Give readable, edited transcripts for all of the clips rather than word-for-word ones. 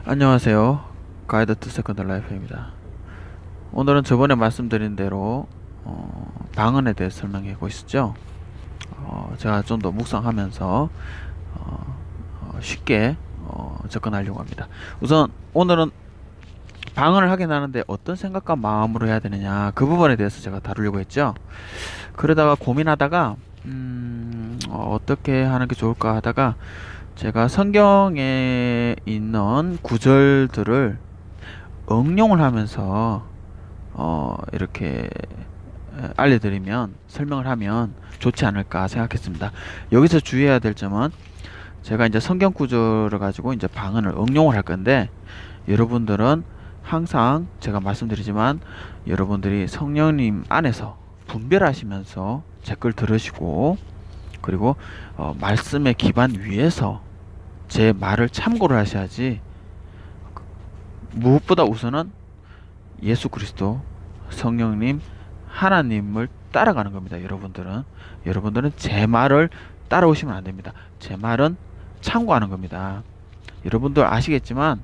안녕하세요. 가이드 투 세컨드 라이프입니다. 오늘은 저번에 말씀드린 대로 방언에 대해 설명해 보시죠. 제가 좀 더 묵상하면서 쉽게 접근하려고 합니다. 우선 오늘은 방언을 하긴 하는데 어떤 생각과 마음으로 해야 되느냐, 그 부분에 대해서 제가 다루려고 했죠. 그러다가 고민하다가 어떻게 하는 게 좋을까 하다가 제가 성경에 있는 구절들을 응용을 하면서 이렇게 알려드리면, 설명을 하면 좋지 않을까 생각했습니다. 여기서 주의해야 될 점은, 제가 이제 성경 구절을 가지고 이제 방언을 응용을 할 건데, 여러분들은 항상 제가 말씀드리지만 여러분들이 성령님 안에서 분별하시면서 제 걸 들으시고, 그리고 말씀의 기반 위에서 제 말을 참고를 하셔야지. 무엇보다 우선은 예수 그리스도, 성령님, 하나님을 따라가는 겁니다. 여러분들은 제 말을 따라오시면 안 됩니다. 제 말은 참고하는 겁니다. 여러분들 아시겠지만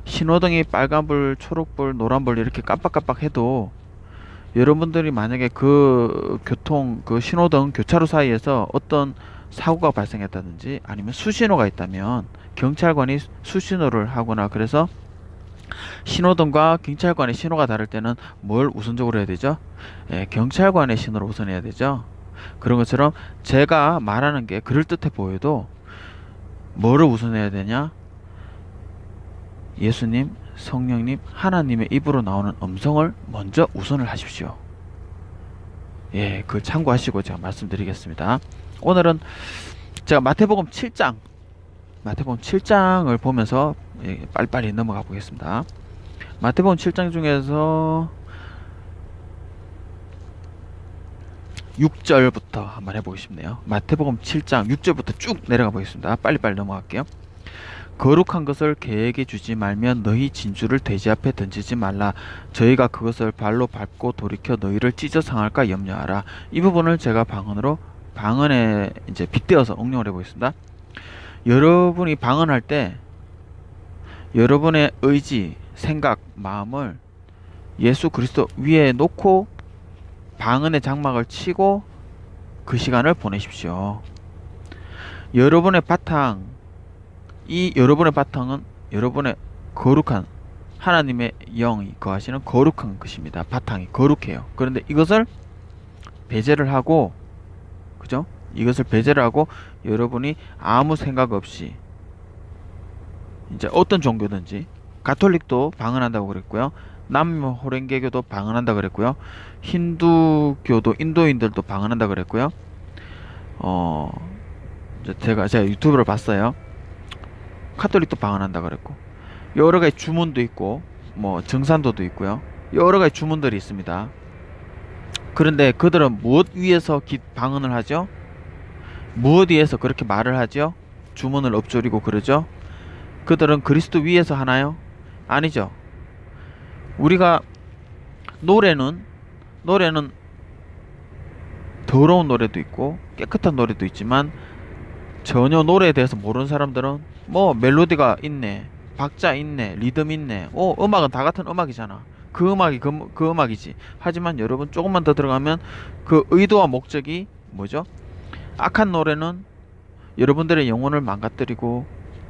신호등이 빨간불, 초록불, 노란불 이렇게 깜빡깜빡 해도, 여러분들이 만약에 그 신호등, 교차로 사이에서 어떤 사고가 발생했다든지 아니면 수신호가 있다면 경찰관이 수신호를 하거나, 그래서 신호등과 경찰관의 신호가 다를 때는 뭘 우선적으로 해야 되죠? 경찰관의 신호를 우선해야 되죠. 그런 것처럼 제가 말하는 게 그럴듯해 보여도 뭐를 우선해야 되냐? 예수님, 성령님, 하나님의 입으로 나오는 음성을 먼저 우선을 하십시오. 그걸 참고하시고 제가 말씀드리겠습니다. 오늘은 제가 마태복음 7장을 보면서 빨리빨리 넘어가 보겠습니다. 마태복음 7장 중에서 6절부터 한번 해보고 싶네요. 마태복음 7장 6절부터 쭉 내려가 보겠습니다. 빨리빨리 넘어갈게요. 거룩한 것을 개에게 주지 말며 너희 진주를 돼지 앞에 던지지 말라. 저희가 그것을 발로 밟고 돌이켜 너희를 찢어 상할까 염려하라. 이 부분을 제가 방언에 이제 빗대어서 응용을 해보겠습니다. 여러분이 방언할 때 여러분의 의지, 생각, 마음을 예수 그리스도 위에 놓고 방언의 장막을 치고 그 시간을 보내십시오. 여러분의 바탕은 여러분의 거룩한 하나님의 영이 거하시는 거룩한 것입니다. 바탕이 거룩해요. 그런데 이것을 배제를 하고, 그죠? 이것을 배제를 하고 여러분이 아무 생각 없이, 이제 어떤 종교든지, 가톨릭도 방언한다고 그랬고요, 남호랭개교도 방언한다 그랬고요, 힌두교도, 인도인들도 방언한다 그랬고요. 제가 유튜브를 봤어요. 카톨릭도 방언한다 그랬고, 여러 가지 주문도 있고, 뭐 정산도도 있고요, 여러 가지 주문들이 있습니다. 그런데 그들은 무엇 위에서 방언을 하죠? 무엇 위에서 그렇게 말을 하죠? 주문을 엎조리고 그러죠? 그들은 그리스도 위에서 하나요? 아니죠. 우리가 노래는 더러운 노래도 있고 깨끗한 노래도 있지만, 전혀 노래에 대해서 모르는 사람들은 뭐 멜로디가 있네, 박자 있네, 리듬 있네, 음악은 다 같은 음악이잖아, 그 음악이 그 음악이지. 하지만 여러분, 조금만 더 들어가면 그 의도와 목적이 뭐죠? 악한 노래는 여러분들의 영혼을 망가뜨리고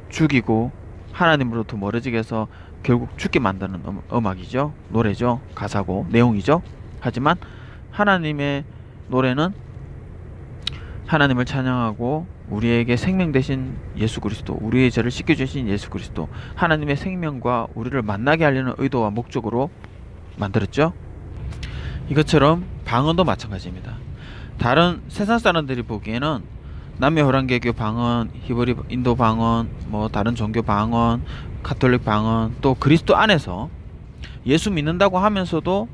죽이고 하나님으로부터 멀어지게 해서 결국 죽게 만드는 음악이죠. 노래죠. 가사고 내용이죠. 하지만 하나님의 노래는 하나님을 찬양하고 우리에게 생명 되신 예수 그리스도, 우리의 죄를 씻겨주신 예수 그리스도, 하나님의 생명과 우리를 만나게 하려는 의도와 목적으로 만들었죠. 이것처럼 방언도 마찬가지입니다. 다른 세상 사람들이 보기에는 남미호랑개교 방언, 히브리 인도 방언, 뭐 다른 종교 방언, 가톨릭 방언, 또 그리스도 안에서 예수 믿는다고 하면서도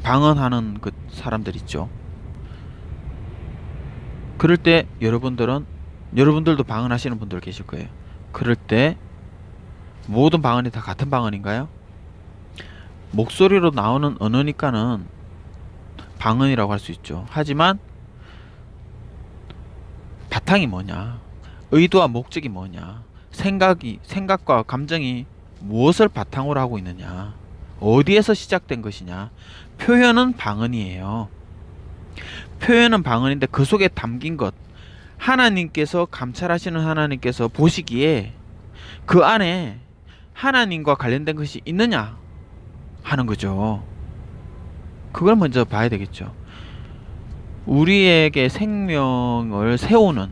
방언하는 그 사람들 있죠. 그럴 때 여러분들도 방언하시는 분들 계실 거예요. 그럴 때 모든 방언이 다 같은 방언인가요? 목소리로 나오는 언어니까는 방언이라고 할 수 있죠. 하지만 바탕이 뭐냐, 의도와 목적이 뭐냐, 생각과 감정이 무엇을 바탕으로 하고 있느냐, 어디에서 시작된 것이냐. 표현은 방언이에요. 표현은 방언인데 그 속에 담긴 것, 하나님께서 감찰하시는 하나님께서 보시기에 그 안에 하나님과 관련된 것이 있느냐 하는 거죠. 그걸 먼저 봐야 되겠죠. 우리에게 생명을 세우는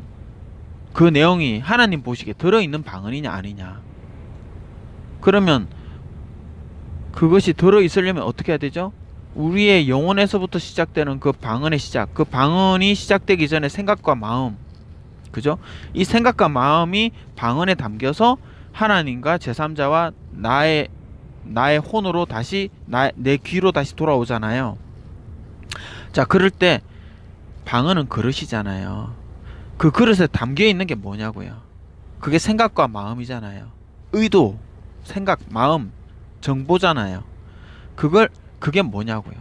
그 내용이 하나님 보시기에 들어있는 방언이냐 아니냐. 그러면 그것이 들어있으려면 어떻게 해야 되죠? 우리의 영혼에서부터 시작되는 그 방언의 시작, 그 방언이 시작되기 전에 생각과 마음, 그죠? 이 생각과 마음이 방언에 담겨서 하나님과 제3자와 나의 혼으로 다시 내 귀로 다시 돌아오잖아요. 자, 그럴 때 방언은 그릇이잖아요. 그 그릇에 담겨 있는 게 뭐냐고요? 그게 생각과 마음이잖아요. 의도, 생각, 마음, 정보잖아요. 그게 뭐냐고요?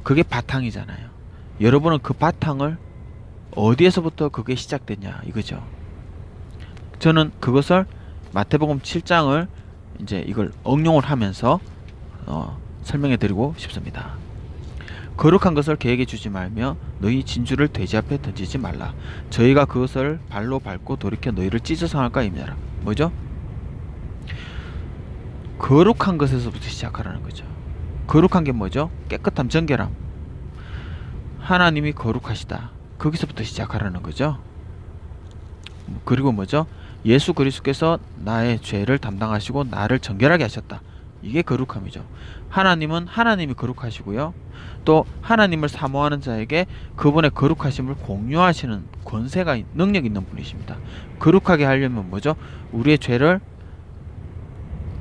그게 바탕이잖아요. 여러분은 그 바탕을 어디에서부터 그게 시작됐냐 이거죠. 저는 그것을 마태복음 7장을 이제 이걸 응용을 하면서 설명해 드리고 싶습니다. 거룩한 것을 계획해 주지 말며 너희 진주를 돼지 앞에 던지지 말라. 저희가 그것을 발로 밟고 돌이켜 너희를 찢어서 할까 임하라. 뭐죠? 거룩한 것에서부터 시작하라는 거죠. 거룩한 게 뭐죠? 깨끗함, 정결함. 하나님이 거룩하시다. 거기서부터 시작하라는 거죠. 그리고 뭐죠? 예수 그리스도께서 나의 죄를 담당하시고 나를 정결하게 하셨다. 이게 거룩함이죠. 하나님은 하나님이 거룩하시고요. 또 하나님을 사모하는 자에게 그분의 거룩하심을 공유하시는 권세가, 능력 있는 분이십니다. 거룩하게 하려면 뭐죠? 우리의 죄를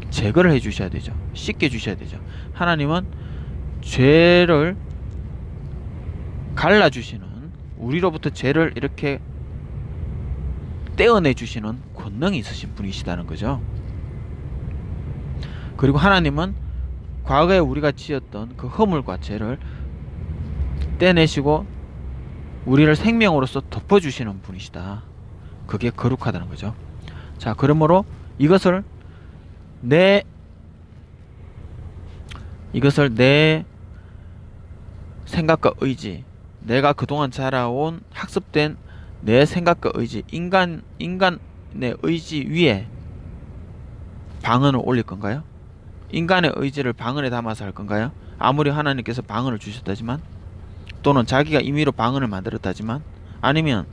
제거를 해 주셔야 되죠. 씻게 주셔야 되죠. 하나님은 죄를 갈라주시는, 우리로부터 죄를 이렇게 떼어내 주시는 권능이 있으신 분이시다는 거죠. 그리고 하나님은 과거에 우리가 지었던 그 허물과 죄를 떼내시고 우리를 생명으로서 덮어주시는 분이시다. 그게 거룩하다는 거죠. 자, 그러므로 이것을 내 생각과 의지, 내가 그동안 자라온 학습된 내 생각과 의지, 인간의 의지 위에 방언을 올릴 건가요? 인간의 의지를 방언에 담아서 할 건가요? 아무리 하나님께서 방언을 주셨다지만, 또는 자기가 임의로 방언을 만들었다지만, 아니면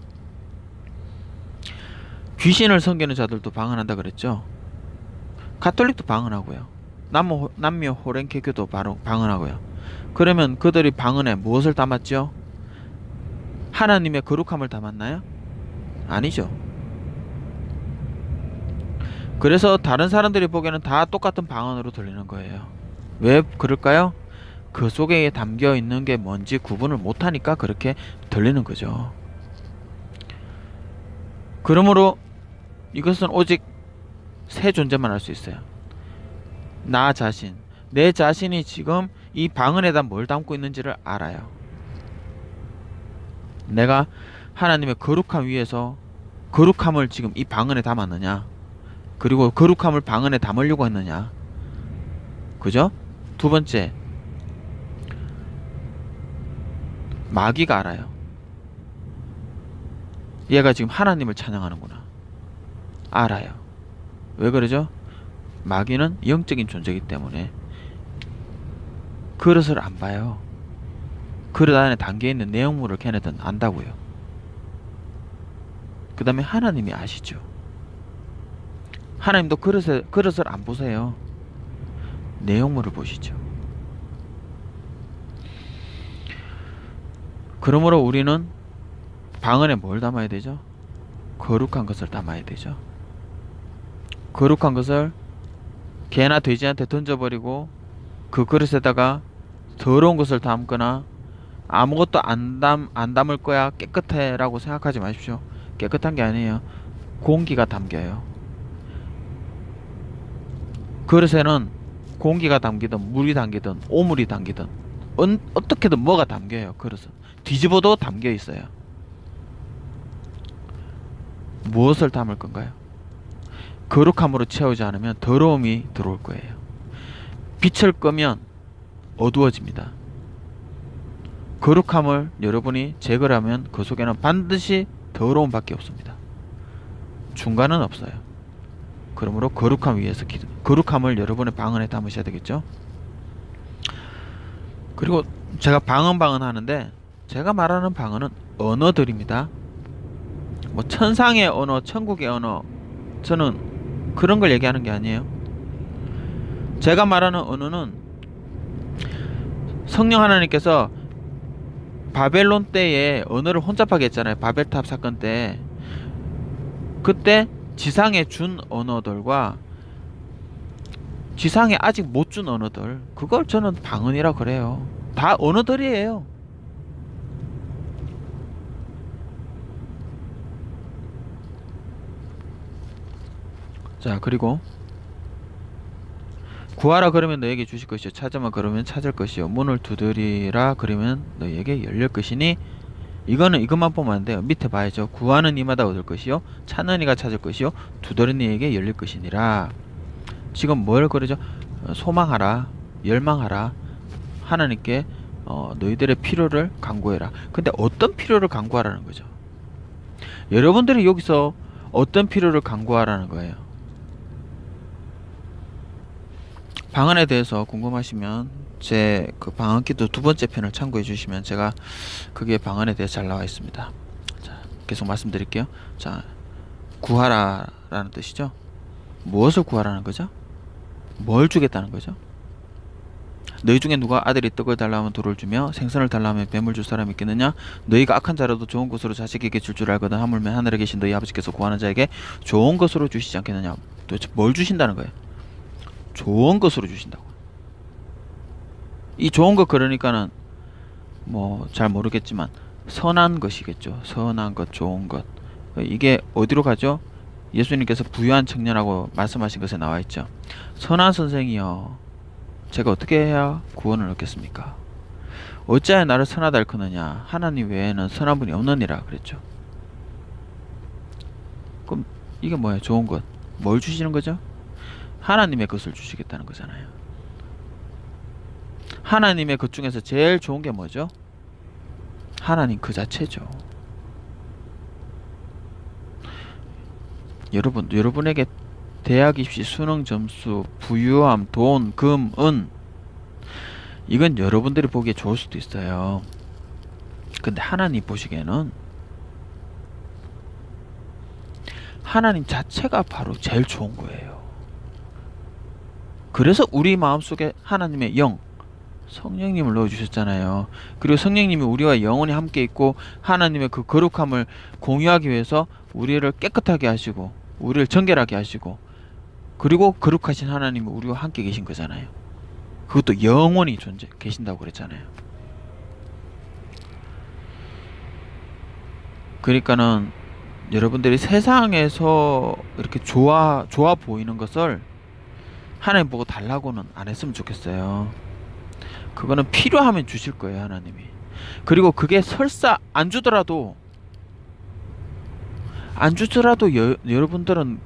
귀신을 섬기는 자들도 방언한다 그랬죠. 가톨릭도 방언하고요. 남미 호랭케교도 바로 방언하고요. 그러면 그들이 방언에 무엇을 담았죠? 하나님의 거룩함을 담았나요? 아니죠. 그래서 다른 사람들이 보기에는 다 똑같은 방언으로 들리는 거예요. 왜 그럴까요? 그 속에 담겨 있는 게 뭔지 구분을 못하니까 그렇게 들리는 거죠. 그러므로 이것은 오직 세 존재만 할 수 있어요. 나 자신, 내 자신이 지금 이 방언에다 뭘 담고 있는지를 알아요. 내가 하나님의 거룩함 위에서 거룩함을 지금 이 방언에 담았느냐, 그리고 거룩함을 방언에 담으려고 했느냐. 그죠? 두 번째, 마귀가 알아요. 얘가 지금 하나님을 찬양하는구나. 알아요. 왜 그러죠? 마귀는 영적인 존재이기 때문에 그릇을 안 봐요. 그릇 안에 담겨있는 내용물을 걔네들은 안다고요. 그 다음에 하나님이 아시죠. 하나님도 그릇을 안 보세요. 내용물을 보시죠. 그러므로 우리는 방언에 뭘 담아야 되죠? 거룩한 것을 담아야 되죠. 거룩한 것을 개나 돼지한테 던져버리고 그 그릇에다가 더러운 것을 담거나 아무것도 안 담을 거야, 깨끗해 라고 생각하지 마십시오. 깨끗한 게 아니에요. 공기가 담겨요. 그릇에는 공기가 담기든 물이 담기든 오물이 담기든 어떻게든 뭐가 담겨요. 그릇은 뒤집어도 담겨 있어요. 무엇을 담을 건가요? 거룩함으로 채우지 않으면 더러움이 들어올 거예요. 빛을 끄면 어두워집니다. 거룩함을 여러분이 제거를 하면 그 속에는 반드시 더러움밖에 없습니다. 중간은 없어요. 그러므로 거룩함 위해서 거룩함을 여러분의 방언에 담으셔야 되겠죠. 그리고 제가 방언 하는데, 제가 말하는 방언은 언어들입니다. 뭐 천상의 언어, 천국의 언어, 저는 그런 걸 얘기하는 게 아니에요. 제가 말하는 언어는 성령 하나님께서 바벨론 때에 언어를 혼잡하게 했잖아요. 바벨탑 사건 때. 그때 지상에 준 언어들과 지상에 아직 못 준 언어들, 그걸 저는 방언이라 그래요. 다 언어들이에요. 자, 그리고 구하라 그러면 너에게 주실 것이요, 찾으면 그러면 찾을 것이요, 문을 두드리라 그러면 너에게 열릴 것이니. 이거는 이것만 보면 안 돼요. 밑에 봐야죠. 구하는 이마다 얻을 것이요, 찾는 이가 찾을 것이요, 두드리는 이에게 열릴 것이니라. 지금 뭘 그러죠? 소망하라, 열망하라, 하나님께 너희들의 필요를 간구해라. 근데 어떤 필요를 간구하라는 거죠? 여러분들이 여기서 어떤 필요를 간구하라는 거예요? 방언에 대해서 궁금하시면 제 그 방언기도 2번째 편을 참고해 주시면 제가 그게 방언에 대해 잘 나와 있습니다. 자, 계속 말씀드릴게요. 자, 구하라 라는 뜻이죠. 무엇을 구하라는 거죠? 뭘 주겠다는 거죠? 너희 중에 누가 아들이 떡을 달라 하면 돌을 주며 생선을 달라 하면 뱀을 줄 사람이 있겠느냐? 너희가 악한 자라도 좋은 것으로 자식에게 줄 줄 알거든. 하물며 하늘에 계신 너희 아버지께서 구하는 자에게 좋은 것으로 주시지 않겠느냐? 도대체 뭘 주신다는 거예요? 좋은 것으로 주신다고. 이 좋은 것, 그러니까는 뭐 잘 모르겠지만 선한 것이겠죠. 선한 것, 좋은 것. 이게 어디로 가죠? 예수님께서 부유한 청년하고 말씀하신 것에 나와 있죠. 선한 선생이여, 제가 어떻게 해야 구원을 얻겠습니까? 어찌하여 나를 선하다 일컫느냐? 하나님 외에는 선한 분이 없느니라 그랬죠. 그럼 이게 뭐예요? 좋은 것. 뭘 주시는 거죠? 하나님의 것을 주시겠다는 거잖아요. 하나님의 것 중에서 제일 좋은 게 뭐죠? 하나님 그 자체죠. 여러분에게 대학 입시, 수능 점수, 부유함, 돈, 금, 은, 이건 여러분들이 보기에 좋을 수도 있어요. 근데 하나님 보시기에는 하나님 자체가 바로 제일 좋은 거예요. 그래서 우리 마음속에 하나님의 영, 성령님을 넣어주셨잖아요. 그리고 성령님이 우리와 영원히 함께 있고 하나님의 그 거룩함을 공유하기 위해서 우리를 깨끗하게 하시고 우리를 정결하게 하시고, 그리고 거룩하신 하나님이 우리와 함께 계신 거잖아요. 그것도 영원히 계신다고 그랬잖아요. 그러니까는 여러분들이 세상에서 이렇게 좋아 보이는 것을 하나님 보고 달라고는 안 했으면 좋겠어요. 그거는 필요하면 주실 거예요, 하나님이. 그리고 그게 설사 안 주더라도 여러분들은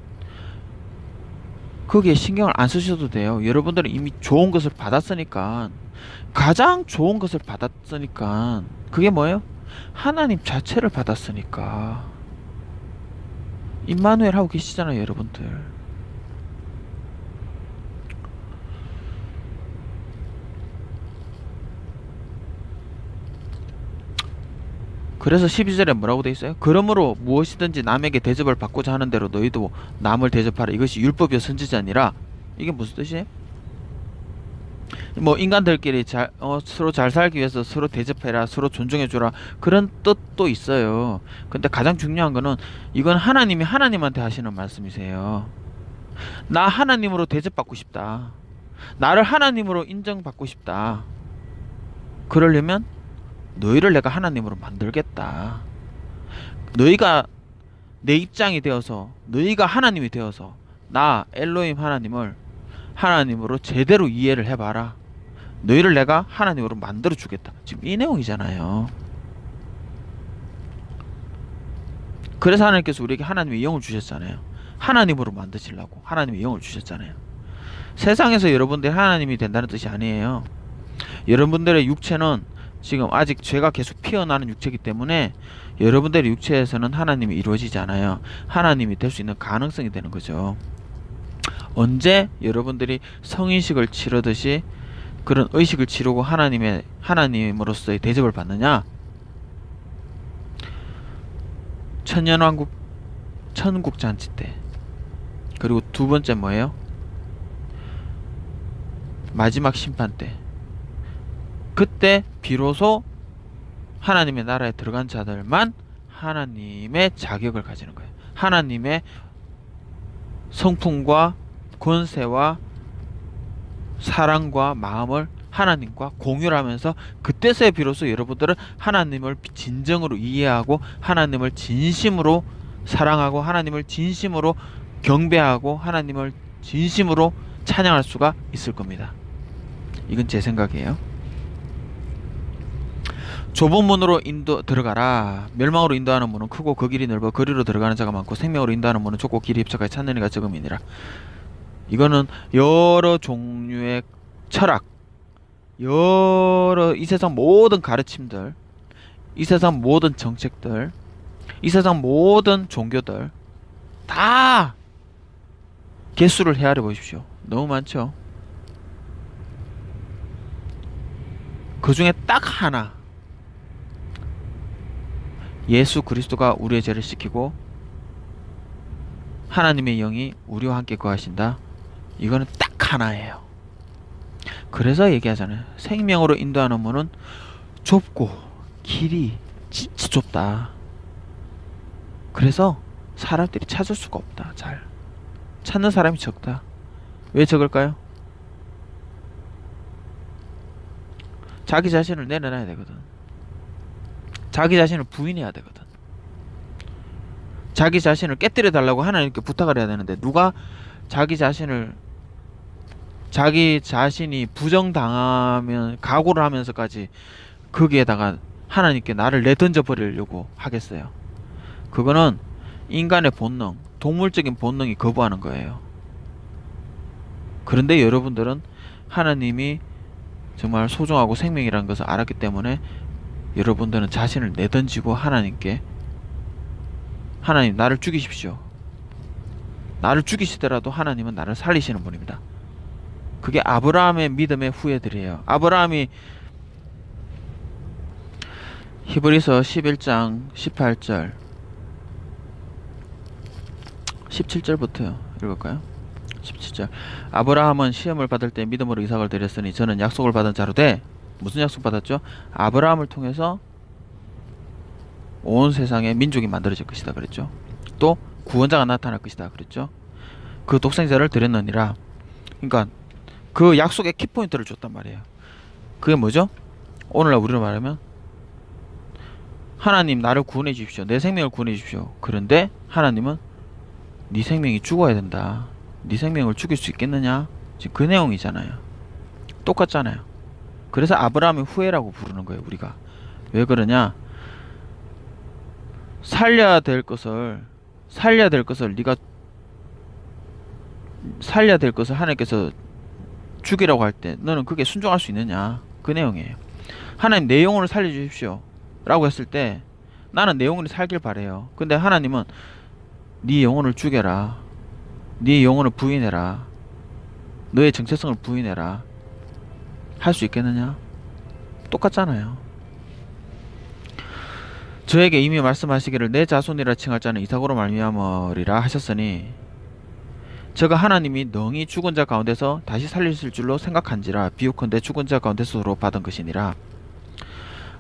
거기에 신경을 안 쓰셔도 돼요. 여러분들은 이미 좋은 것을 받았으니까, 가장 좋은 것을 받았으니까, 그게 뭐예요? 하나님 자체를 받았으니까. 임마누엘 하고 계시잖아요, 여러분들. 그래서 12절에 뭐라고 돼 있어요? 그러므로 무엇이든지 남에게 대접을 받고자 하는 대로 너희도 남을 대접하라. 이것이 율법이요 선지자니라. 이게 무슨 뜻이에요? 뭐 인간들끼리 서로 잘 살기 위해서 서로 대접해라, 서로 존중해주라, 그런 뜻도 있어요. 근데 가장 중요한 거는 이건 하나님이 하나님한테 하시는 말씀이세요. 나 하나님으로 대접받고 싶다, 나를 하나님으로 인정받고 싶다. 그러려면 너희를 내가 하나님으로 만들겠다. 너희가 내 입장이 되어서, 너희가 하나님이 되어서 나 엘로힘 하나님을 하나님으로 제대로 이해를 해봐라. 너희를 내가 하나님으로 만들어 주겠다. 지금 이 내용이잖아요. 그래서 하나님께서 우리에게 하나님의 영을 주셨잖아요. 하나님으로 만드시려고 하나님의 영을 주셨잖아요. 세상에서 여러분들이 하나님이 된다는 뜻이 아니에요. 여러분들의 육체는 지금 아직 죄가 계속 피어나는 육체이기 때문에 여러분들의 육체에서는 하나님이 이루어지지 않아요. 하나님이 될 수 있는 가능성이 되는 거죠. 언제 여러분들이 성인식을 치르듯이 그런 의식을 치르고 하나님으로서의 대접을 받느냐? 천년왕국 천국잔치 때. 그리고 두 번째 뭐예요? 마지막 심판 때. 그때 비로소 하나님의 나라에 들어간 자들만 하나님의 자격을 가지는 거예요. 하나님의 성품과 권세와 사랑과 마음을 하나님과 공유를 하면서 그때서야 비로소 여러분들은 하나님을 진정으로 이해하고 하나님을 진심으로 사랑하고 하나님을 진심으로 경배하고 하나님을 진심으로 찬양할 수가 있을 겁니다. 이건 제 생각이에요. 좁은 문으로 들어가라. 멸망으로 인도하는 문은 크고 그 길이 넓어 거리로 들어가는 자가 많고 생명으로 인도하는 문은 좁고 길이 협착하여 찾는 이가 적음이니라. 이거는 여러 종류의 철학, 여러 이 세상 모든 가르침들, 이 세상 모든 정책들, 이 세상 모든 종교들 다 개수를 헤아려 보십시오. 너무 많죠. 그 중에 딱 하나, 예수 그리스도가 우리의 죄를 씻기고 하나님의 영이 우리와 함께 거하신다. 이거는 딱 하나예요. 그래서 얘기하잖아요. 생명으로 인도하는 문은 좁고 길이 진짜 좁다. 그래서 사람들이 찾을 수가 없다. 잘 찾는 사람이 적다. 왜 적을까요? 자기 자신을 내려놔야 되거든. 자기 자신을 부인해야 되거든. 자기 자신을 깨뜨려 달라고 하나님께 부탁을 해야 되는데 누가 자기 자신이 부정당하면 각오를 하면서까지 거기에다가 하나님께 나를 내던져 버리려고 하겠어요. 그거는 인간의 본능, 동물적인 본능이 거부하는 거예요. 그런데 여러분들은 하나님이 정말 소중하고 생명이라는 것을 알았기 때문에 여러분들은 자신을 내던지고 하나님께, 하나님 나를 죽이십시오. 나를 죽이시더라도 하나님은 나를 살리시는 분입니다. 그게 아브라함의 믿음의 후예들이에요. 아브라함이 히브리서 11장 18절 17절부터요. 읽을까요? 17절. 아브라함은 시험을 받을 때 믿음으로 이삭을 드렸으니 저는 약속을 받은 자로 돼. 무슨 약속 받았죠? 아브라함을 통해서 온 세상의 민족이 만들어질 것이다 그랬죠. 또 구원자가 나타날 것이다 그랬죠. 그 독생자를 드렸느니라. 그러니까 그 약속의 키포인트를 줬단 말이에요. 그게 뭐죠? 오늘날 우리로 말하면 하나님 나를 구원해 주십시오. 내 생명을 구원해 주십시오. 그런데 하나님은 네 생명이 죽어야 된다. 네 생명을 죽일 수 있겠느냐? 지금 그 내용이잖아요. 똑같잖아요. 그래서 아브라함의 후예라고 부르는 거예요. 우리가 왜 그러냐? 살려야 될 것을 하나님께서 죽이라고 할 때 너는 그게 순종할 수 있느냐? 그 내용이에요. 하나님 내 영혼을 살려주십시오 라고 했을 때 나는 내 영혼이 살길 바래요. 근데 하나님은 네 영혼을 죽여라, 네 영혼을 부인해라, 너의 정체성을 부인해라 할 수 있겠느냐? 똑같잖아요. 저에게 이미 말씀하시기를 내 자손이라 칭할 자는 이삭으로 말미암으리라 하셨으니 저가 하나님이 능히 죽은 자 가운데서 다시 살리실 줄로 생각한지라 비유컨대 죽은 자 가운데서로 받은 것이니라.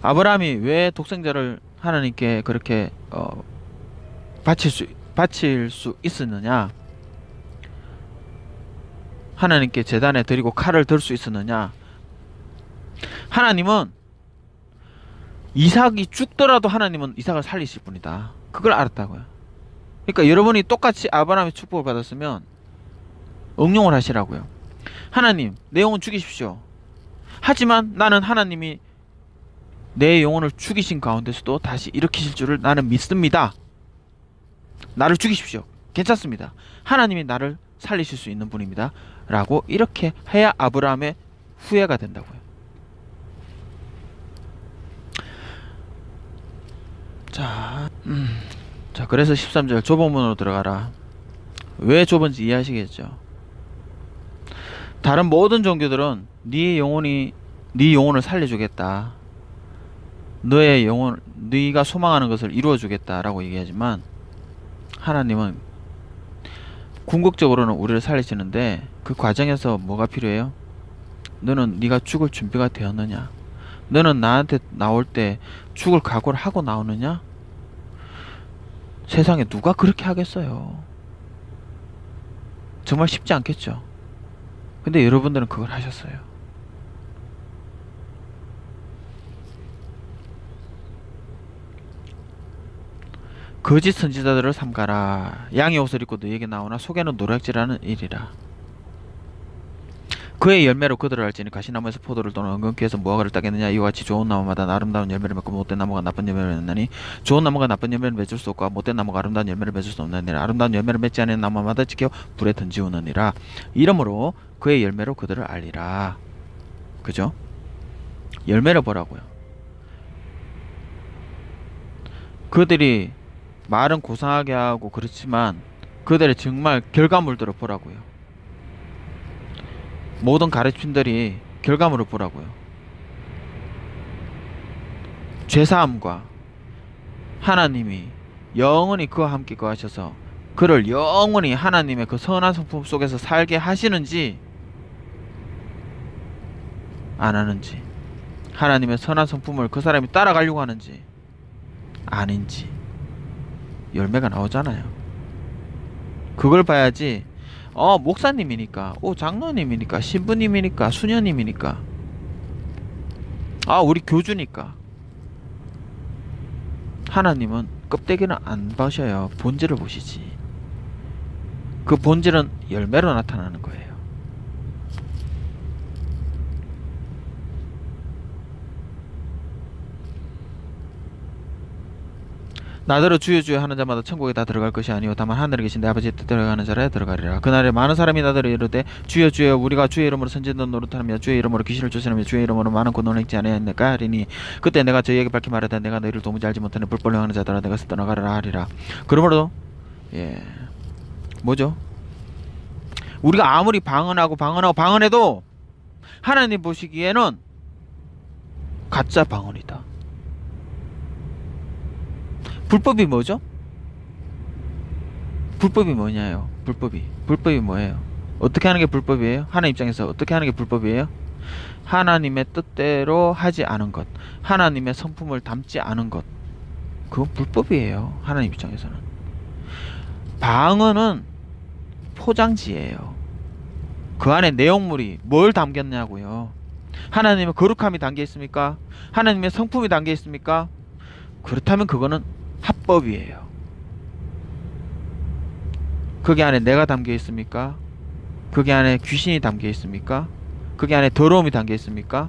아브라함이 왜 독생자를 하나님께 그렇게 바칠 수 있었느냐? 하나님께 제단에 드리고 칼을 들 수 있었느냐? 하나님은 이삭이 죽더라도 하나님은 이삭을 살리실 분이다. 그걸 알았다고요. 그러니까 여러분이 똑같이 아브라함의 축복을 받았으면 응용을 하시라고요. 하나님 내 영혼 죽이십시오. 하지만 나는 하나님이 내 영혼을 죽이신 가운데서도 다시 일으키실 줄을 나는 믿습니다. 나를 죽이십시오. 괜찮습니다. 하나님이 나를 살리실 수 있는 분입니다. 라고 이렇게 해야 아브라함의 후예가 된다고요. 자, 그래서 13절 좁은 문으로 들어가라. 왜 좁은지 이해하시겠죠? 다른 모든 종교들은 네 영혼을 살려주겠다. 너의 영혼, 네가 소망하는 것을 이루어주겠다라고 얘기하지만 하나님은 궁극적으로는 우리를 살리시는데 그 과정에서 뭐가 필요해요? 너는 네가 죽을 준비가 되었느냐? 너는 나한테 나올 때 죽을 각오를 하고 나오느냐? 세상에 누가 그렇게 하겠어요? 정말 쉽지 않겠죠? 근데 여러분들은 그걸 하셨어요. 거짓 선지자들을 삼가라. 양의 옷을 입고 너에게 나오나 속에는 노략질하는 일이라. 그의 열매로 그들을 알지니 가시나무에서 포도를 또는 엉겅퀴에서 무화과를 따겠느냐. 이와 같이 좋은 나무마다 아름다운 열매를 맺고 못된 나무가 나쁜 열매를 맺나니 좋은 나무가 나쁜 열매를 맺을 수 없고 못된 나무가 아름다운 열매를 맺을 수 없느니라. 아름다운 열매를 맺지 않는 나무마다 지켜 불에 던지우느니라. 이러므로 그의 열매로 그들을 알리라. 그죠? 열매를 보라고요. 그들이 말은 고상하게 하고 그렇지만 그들의 정말 결과물들을 보라고요. 모든 가르침들이 결과물을 보라고요. 죄사함과 하나님이 영원히 그와 함께 거하셔서 그를 영원히 하나님의 그 선한 성품 속에서 살게 하시는지 안 하는지, 하나님의 선한 성품을 그 사람이 따라가려고 하는지 아닌지 열매가 나오잖아요. 그걸 봐야지 목사님이니까, 장로님이니까, 신부님이니까, 수녀님이니까, 우리 교주니까. 하나님은 껍데기는 안 보셔요. 본질을 보시지. 그 본질은 열매로 나타나는 거예요. 나더러 주여 주여 하는 자마다 천국에 다 들어갈 것이 아니요 다만 하늘에 계신 내 아버지의 뜻대로 가는 자라 들어가리라. 그날에 많은 사람이 나더러 이르되 주여 주여 우리가 주의 이름으로 선지자들 노릇하며 주의 이름으로 귀신을 쫓으며 주의 이름으로 많은 권능을 행치 아니하였나이까 하리니 그때 내가 저희에게 밝히 말하되 내가 너희를 도무지 알지 못하는 불법을 행하는 자들아 내가 떠나가라 하리라. 그러므로 뭐죠? 우리가 아무리 방언해도 하나님 보시기에는 가짜 방언이다. 불법이 뭐죠? 불법이 뭐냐요? 불법이 뭐예요? 어떻게 하는 게 불법이에요? 하나님 입장에서 어떻게 하는 게 불법이에요? 하나님의 뜻대로 하지 않은 것, 하나님의 성품을 담지 않은 것, 그건 불법이에요. 하나님 입장에서는. 방언은 포장지예요. 그 안에 내용물이 뭘 담겼냐고요. 하나님의 거룩함이 담겨 있습니까? 하나님의 성품이 담겨 있습니까? 그렇다면 그거는 합법이에요. 거기 안에 내가 담겨 있습니까? 거기 안에 귀신이 담겨 있습니까? 거기 안에 더러움이 담겨 있습니까?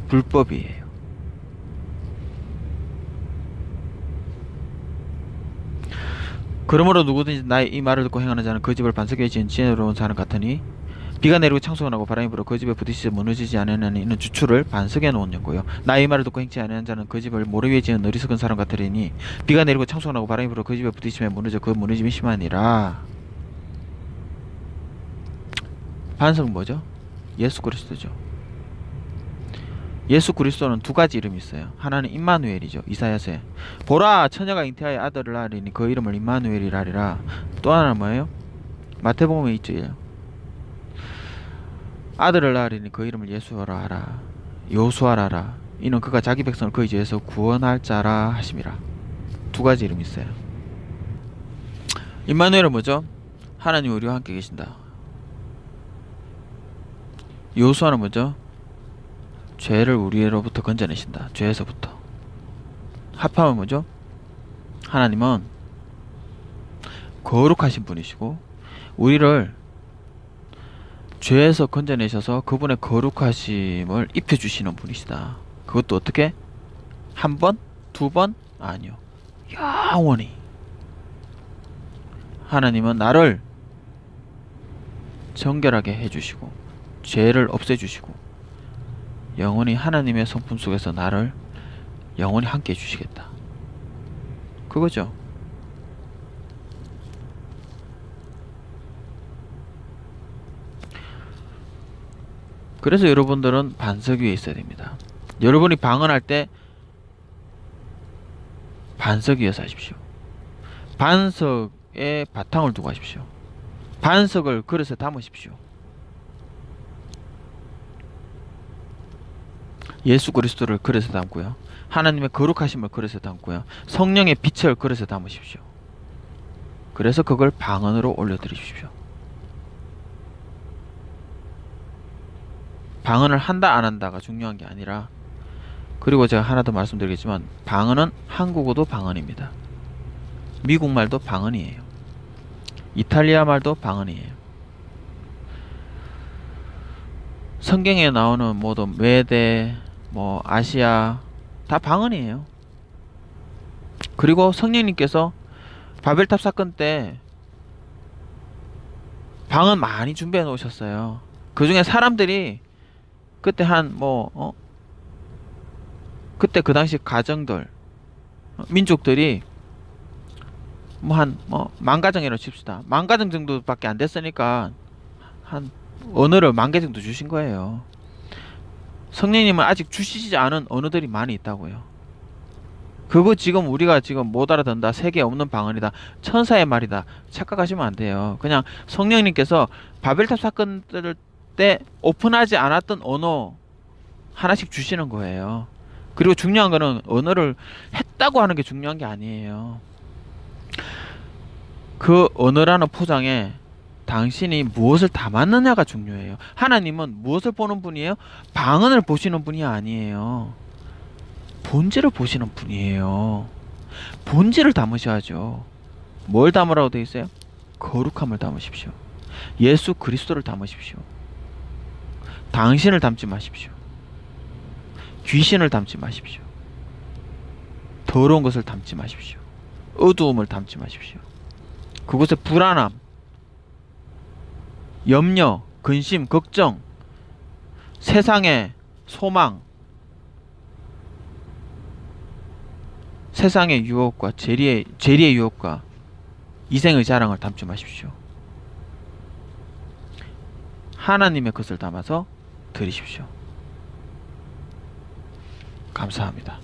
불법이에요. 그러므로 누구든지 나의 이 말을 듣고 행하는 자는 그 집을 반석에 지은 지혜로운 사람 같으니 비가 내리고 창수가 나고 바람이 불어 그 집에 부딪히지 무너지지 않으니 이는 주추를 반석에 놓은 연고요. 나의 이 말을 듣고 행치 아니하는 자는 그 집을 모래 위에 지은 어리석은 사람 같으리니 비가 내리고 창수가 나고 바람이 불어 그 집에 부딪히면 무너져 그 무너짐이 심하니라. 반석은 뭐죠? 예수 그리스도죠. 예수 그리스도는 두 가지 이름이 있어요. 하나는 임마누엘이죠. 이사야서에 보라 처녀가 잉태하여 아들을 낳으리니 그 이름을 임마누엘이라 하리라. 또 하나는 뭐예요? 마태복음에 있죠. 아들을 낳으리니 그 이름을 예수라 하라. 요수아라라. 이는 그가 자기 백성을 그의 죄에서 구원할 자라 하심이라. 두 가지 이름이 있어요. 임마누엘은 뭐죠? 하나님 우리와 함께 계신다. 요수아는 뭐죠? 죄를 우리로부터 건져내신다. 죄에서부터. 합하면 뭐죠? 하나님은 거룩하신 분이시고 우리를 죄에서 건져내셔서 그분의 거룩하심을 입혀주시는 분이시다. 그것도 어떻게? 한 번? 두 번? 아니요. 영원히. 하나님은 나를 정결하게 해주시고 죄를 없애주시고 영원히 하나님의 성품 속에서 나를 영원히 함께 해주시겠다. 그거죠. 그래서 여러분들은 반석 위에 있어야 됩니다. 여러분이 방언할 때 반석 위에서 하십시오. 반석에 바탕을 두고 하십시오. 반석을 그릇에 담으십시오. 예수 그리스도를 그릇에 담고요. 하나님의 거룩하심을 그릇에 담고요. 성령의 빛을 그릇에 담으십시오. 그래서 그걸 방언으로 올려드리십시오. 방언을 한다 안 한다가 중요한 게 아니라, 그리고 제가 하나 더 말씀드리겠지만 방언은 한국어도 방언입니다. 미국 말도 방언이에요. 이탈리아 말도 방언이에요. 성경에 나오는 모든 메대, 아시아 다 방언이에요. 그리고 성령님께서 바벨탑 사건 때 방언 많이 준비해 놓으셨어요. 그 중에 사람들이 그때 그때 그 당시 가정들, 민족들이 만 가정이라고 칩시다. 만 가정 정도밖에 안 됐으니까 한 언어를 10,000개 정도 주신 거예요. 성령님은 아직 주시지 않은 언어들이 많이 있다고요. 그거 지금 우리가 지금 못 알아듣는다, 세계에 없는 방언이다, 천사의 말이다 착각하시면 안 돼요. 그냥 성령님께서 바벨탑 사건 때 오픈하지 않았던 언어 하나씩 주시는 거예요. 그리고 중요한 거는 언어를 했다고 하는 게 중요한 게 아니에요. 그 언어라는 포장에 당신이 무엇을 담았느냐가 중요해요. 하나님은 무엇을 보는 분이에요? 방언을 보시는 분이 아니에요. 본질을 보시는 분이에요. 본질을 담으셔야죠. 뭘 담으라고 되어 있어요? 거룩함을 담으십시오. 예수 그리스도를 담으십시오. 당신을 담지 마십시오. 귀신을 담지 마십시오. 더러운 것을 담지 마십시오. 어두움을 담지 마십시오. 그곳에 불안함, 염려, 근심, 걱정, 세상의 소망, 세상의 유혹과 재리의 유혹과 이생의 자랑을 담지 마십시오. 하나님의 것을 담아서 드리십시오. 감사합니다.